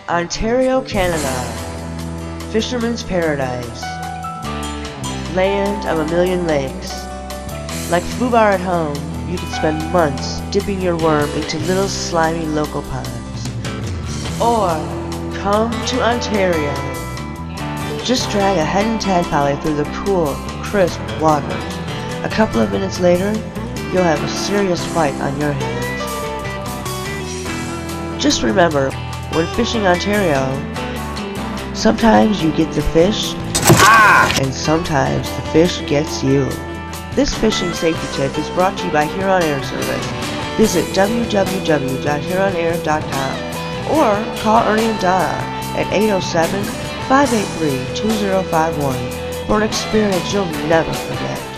Ontario, Canada. Fisherman's paradise. Land of a million lakes. Like foobar at home, you can spend months dipping your worm into little slimy local ponds. Or come to Ontario. Just drag a hen and tadpole through the cool, crisp waters. A couple of minutes later, you'll have a serious fight on your hands. Just remember, when fishing Ontario, sometimes you get the fish, and sometimes the fish gets you. This fishing safety tip is brought to you by Huron Air Service. Visit www.huronair.com or call Ernie and Donna at 807-583-2051 for an experience you'll never forget.